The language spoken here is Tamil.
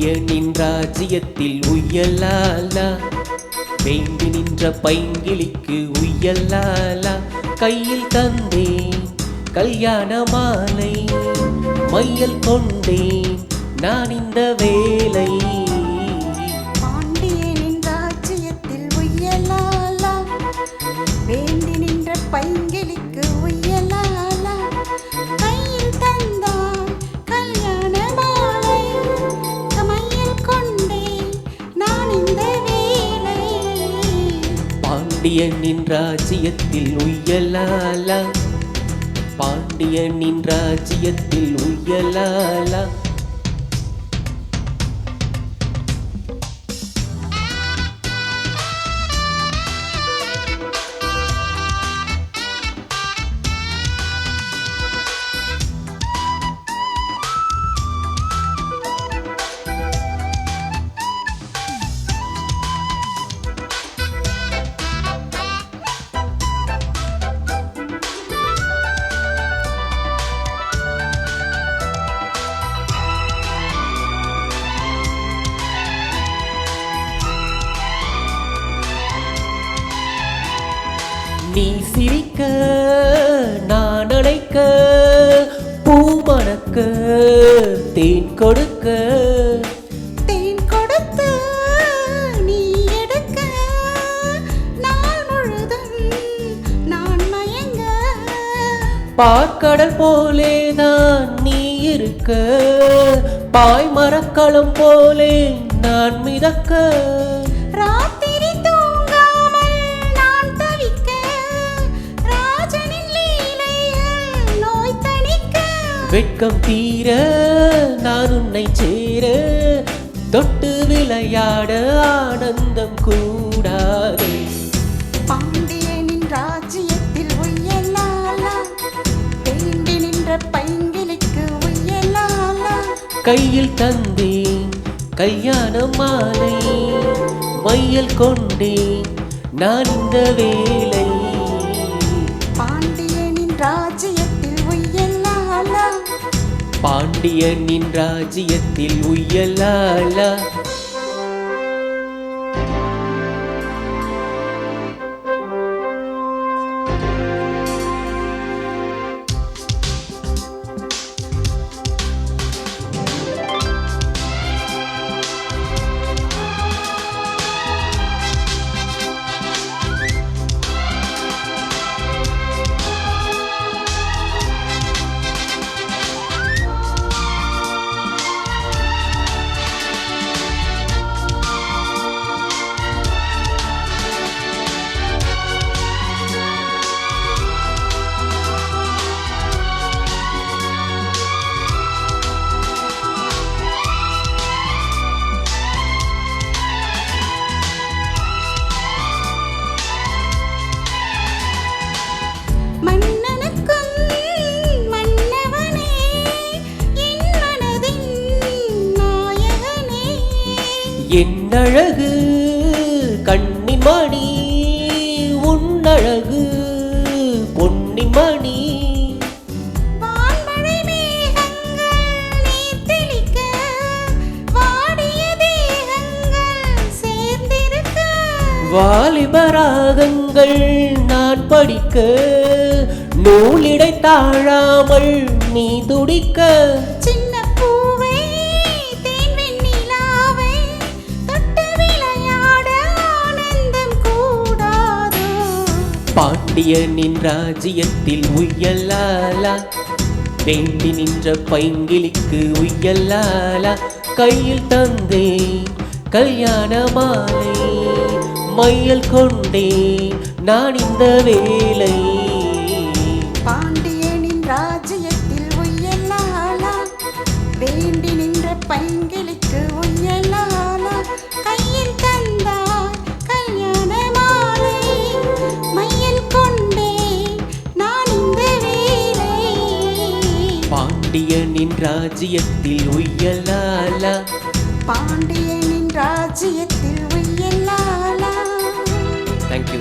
பாண்டியனின் ராஜ்யத்தில் உய்யலாலா, வேண்டி நின்ற பைங்கிளிக்கு உய்யலாலா. கையில் தந்தேன் கல்யாண மாலை, மையல் கொண்டேன் நான் இந்த வேலை. பாண்டியனின் ராஜ்யத்தில் உய்யலாலா, வேண்டி நின்ற பைங்கிளிக்கு உய்யலாலா. கையில் தந்தான் கல்யாண மாலை, மையல் கொண்டேன் நான் இந்த வேலை. பாண்டியனின் ராஜ்யத்தில் உய்யலாலா, பாண்டியனின் ராஜ்யத்தில் உய்யலாலா. நீ சிரிக்க நான் அணைக்க, பூ மணக்க தேன் கொடுக்க. தேன் கொடுத்து நீ எடுக்க, நாள் முழுதும் நான் மயங்க. பார்க்கடல் போலேதான் நீ இருக்க, பாய் மரக்களம் போலே நான் மிதக்க. ராத்திரி தூங்காமல் நான் தவிக்க, ராஜனின் லீலைகள் நோய் தணிக்க. வெட்கம் தீர நான் உன்னை சேர, தொட்டு விளையாட ஆனந்தம் கூடாது. பாண்டியனின் ராஜ்யத்தில் உய்யலாலா, வேண்டி நின்ற பைங்கிளிக்கு உய்யலாலா. கையில் தந்தேன் கல்யாண மாலை, மையல் கொண்டேன் நான் இந்த வேலை. பாண்டியனின் ராஜ்யத்தில் உய்யலாலா, பாண்டியனின் ராஜ்யத்தில் உய்யலாலா. மன்னனுக்கும் மன்னவனே, என் மனதின் நாயகனே. என்னழகு கண்ணின் மணி, உன்னழகு பொன்னின் மணி. வான்மழை மேகங்கள் நீர் தெளிக்க, வாடிய தேகங்கள் சேர்ந்திருக்க. வாலிபராகங்கள் நான் படிக்க, நூலிடை தாழாமல் நீ துடிக்க. சின்ன பூவே தேன் வெண்ணிலாவே, தொட்டு விளையாட ஆனந்தம் கூடாதோ. பாண்டியனின் ராஜ்யத்தில் உய்யலாலா, வேண்டி நின்ற பைங்கிளிக்கு உய்யலாலா. கையில் தந்தேன் கல்யாண மாலை, மையல் கொண்டேன் நான் இந்த வேலை. பாண்டியனின் ராஜ்யத்தில் உய்யலாலா, வேண்டி நின்ற பைங்கிளிக்கு உய்யலாலா. கையில் தந்தாய் கல்யாண மாலை, மையல் கொண்டேன் நான் இந்த வேலை. பாண்டியனின் ராஜ்யத்தில் உய்யலாலா, பாண்டியனின் ராஜ்யத்தில் உய்யலாலா. தேங்க்யூ.